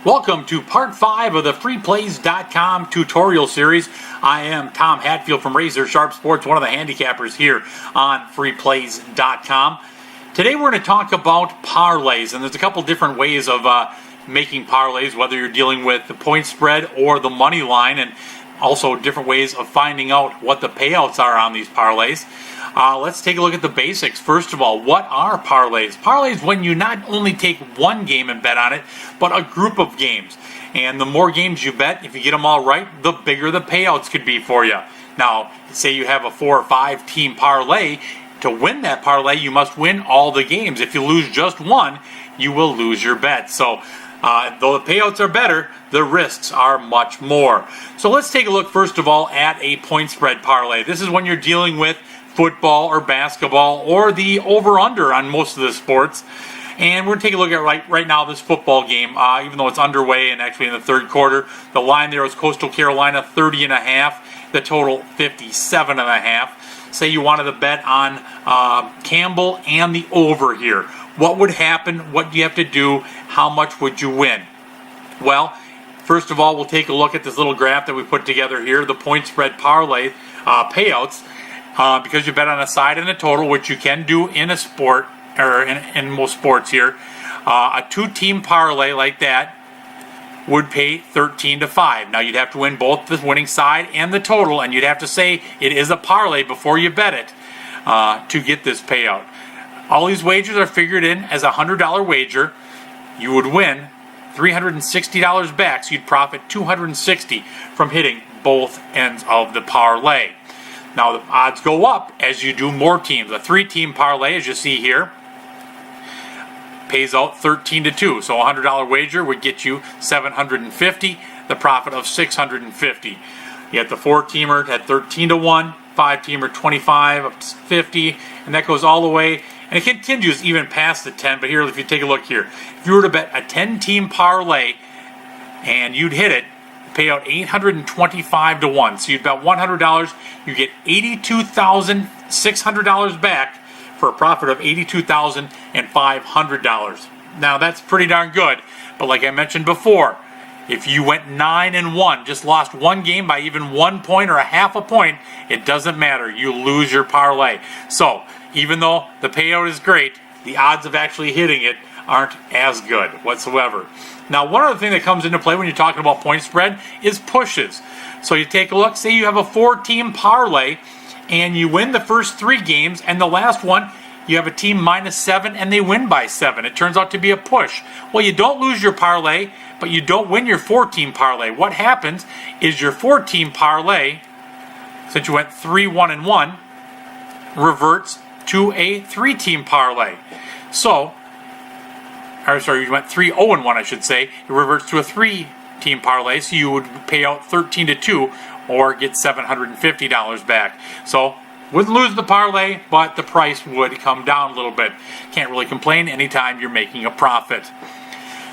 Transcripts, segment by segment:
Welcome to part 5 of the Freeplays.com tutorial series. I am Tom Hatfield from Razor Sharp Sports, one of the handicappers here on Freeplays.com. Today we're going to talk about parlays, and there's a couple different ways of making parlays, whether you're dealing with the point spread or the money line, and also different ways of finding out what the payouts are on these parlays. Let's take a look at the basics. First of all, what are parlays? Parlays when you not only take one game and bet on it, but a group of games. And the more games you bet, if you get them all right, the bigger the payouts could be for you. Now, say you have a 4 or 5 team parlay. To win that parlay, you must win all the games. If you lose just one, you will lose your bet. So, though the payouts are better, the risks are much more. So let's take a look first of all at a point spread parlay. This is when you're dealing with football or basketball or the over-under on most of the sports. And we're going to take a look at right now this football game, even though it's underway and actually in the third quarter. The line there is Coastal Carolina 30.5, the total 57.5. Say you wanted to bet on Campbell and the over here. What would happen? What do you have to do? How much would you win? Well, first of all, we'll take a look at this little graph that we put together here, the point spread parlay payouts. Because you bet on a side and a total, which you can do in a sport, or in most sports here, a 2-team parlay like that would pay 13-5. Now you'd have to win both the winning side and the total, and you'd have to say it is a parlay before you bet it to get this payout. All these wagers are figured in as a $100 wager. You would win $360 back, so you'd profit $260 from hitting both ends of the parlay. Now the odds go up as you do more teams. A 3-team parlay, as you see here, pays out 13-2. So a $100 wager would get you $750, the profit of $650. You get the 4-teamer at 13-1, 5-teamer 25 up to 50, and that goes all the way. And it continues even past the 10. But here, if you take a look here, if you were to bet a 10-team parlay and you'd hit it, pay out $825-1. So you'd bet $100, you get $82,600 back for a profit of $82,500. Now that's pretty darn good, but like I mentioned before, if you went 9-1, just lost one game by even 1 point or a half a point, it doesn't matter. You lose your parlay. So even though the payout is great, the odds of actually hitting it aren't as good whatsoever. Now, one other thing that comes into play when you're talking about point spread is pushes. So you take a look, say you have a 4-team parlay and you win the first 3 games, and the last one you have a team -7 and they win by 7. It turns out to be a push. Well, you don't lose your parlay, but you don't win your 4-team parlay. What happens is your 4-team parlay, since you went 3-1-1, reverts to a 3-team parlay. So, you went 3-0-1, I should say. It reverts to a 3-team parlay, so you would pay out 13-2 or get $750 back. So, wouldn't lose the parlay, but the price would come down a little bit. Can't really complain anytime you're making a profit.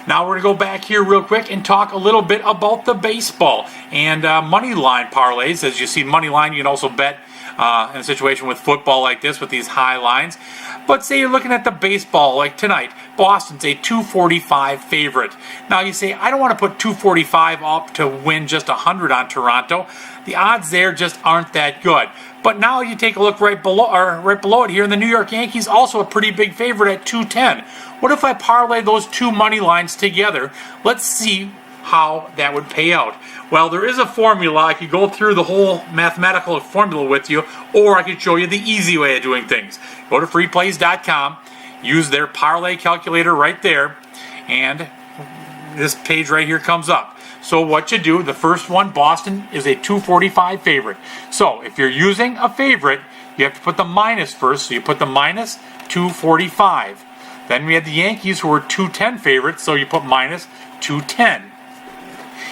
Now we're going to go back here real quick and talk a little bit about the baseball and money line parlays. As you see, money line, you can also bet in a situation with football like this with these high lines. But say you're looking at the baseball like tonight. Boston's a 245 favorite. Now you say, I don't want to put 245 up to win just 100 on Toronto. The odds there just aren't that good. But now you take a look right below it here, and the New York Yankees also a pretty big favorite at 210. What if I parlay those two money lines together? Let's see how that would pay out. Well, there is a formula. I could go through the whole mathematical formula with you, or I could show you the easy way of doing things. Go to freeplays.com, use their Parlay Calculator right there, and this page right here comes up. So what you do, the first one, Boston, is a 245 favorite. So if you're using a favorite, you have to put the minus first. So you put the minus 245. Then we had the Yankees, who were 210 favorites, so you put minus 210.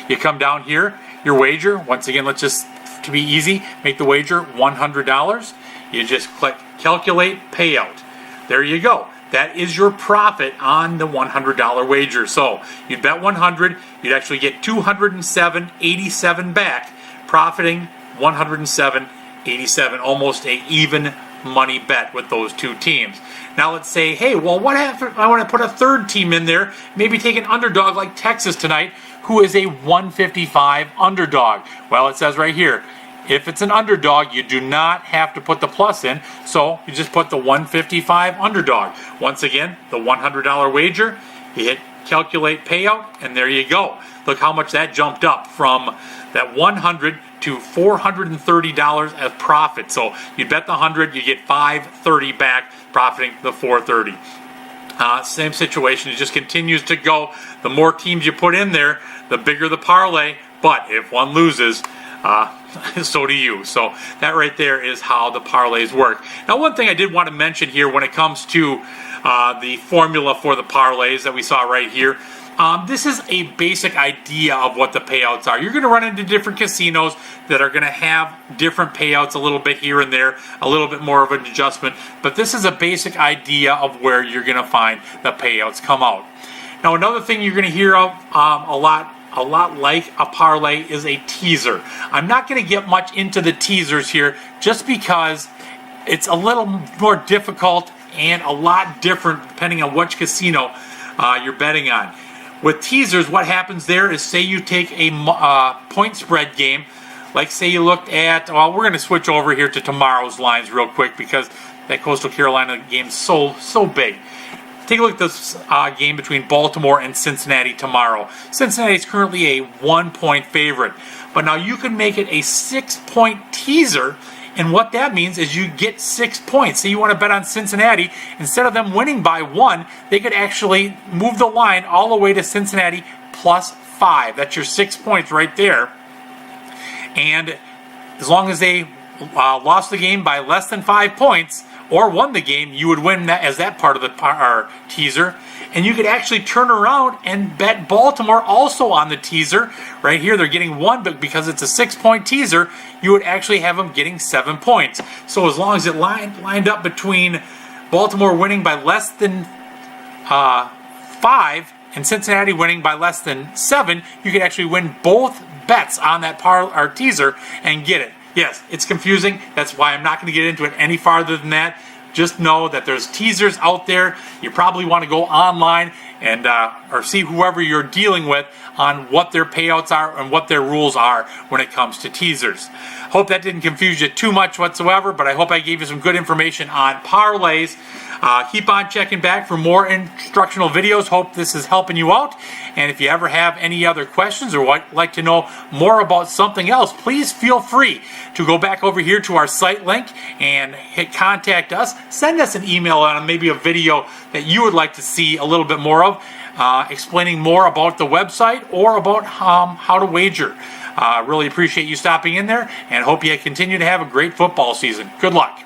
You come down here, your wager, once again, let's just, to be easy, make the wager $100. You just click calculate payout. There you go. That is your profit on the $100 wager. So you'd bet 100, you'd actually get 207.87 back, profiting 107.87, almost a even money bet with those two teams. Now let's say, hey, well, what if I want to put a third team in there, maybe take an underdog like Texas tonight, who is a 155 underdog. Well, it says right here, if it's an underdog, you do not have to put the plus in, so you just put the 155 underdog. Once again, the $100 wager, you hit calculate payout, and there you go. Look how much that jumped up from that $100 to $430 as profit. So you bet the 100, you get $530 back, profiting the $430. Same situation, it just continues to go. The more teams you put in there, the bigger the parlay, but if one loses, so do you. So that right there is how the parlays work. Now, one thing I did want to mention here when it comes to the formula for the parlays that we saw right here, this is a basic idea of what the payouts are. You're going to run into different casinos that are going to have different payouts a little bit here and there, a little bit more of an adjustment, but this is a basic idea of where you're going to find the payouts come out. Now, another thing you're going to hear of a lot like a parlay is a teaser. I'm not going to get much into the teasers here just because it's a little more difficult and a lot different depending on which casino you're betting on. With teasers, what happens there is, say you take a point spread game, like say you looked at, well, we're going to switch over here to tomorrow's lines real quick because that Coastal Carolina game is so big. Take a look at this game between Baltimore and Cincinnati tomorrow. Cincinnati is currently a 1-point favorite, but now you can make it a 6-point teaser, and what that means is you get 6 points. Say you want to bet on Cincinnati, instead of them winning by 1, they could actually move the line all the way to Cincinnati plus 5. That's your 6 points right there. And as long as they lost the game by less than 5 points, or won the game, you would win that as that part of the teaser. And you could actually turn around and bet Baltimore also on the teaser. Right here, they're getting 1, but because it's a 6-point teaser, you would actually have them getting 7 points. So as long as it lined up between Baltimore winning by less than 5 and Cincinnati winning by less than 7, you could actually win both bets on that teaser and get it. Yes, it's confusing. That's why I'm not going to get into it any farther than that. Just know that there's teasers out there. You probably want to go online and or see whoever you're dealing with on what their payouts are and what their rules are when it comes to teasers. Hope that didn't confuse you too much whatsoever, but I hope I gave you some good information on parlays. Keep on checking back for more instructional videos. Hope this is helping you out. And if you ever have any other questions or would like to know more about something else, please feel free to go back over here to our site link and hit contact us. Send us an email on maybe a video that you would like to see a little bit more of, explaining more about the website or about how to wager. Really appreciate you stopping in there and hope you continue to have a great football season. Good luck.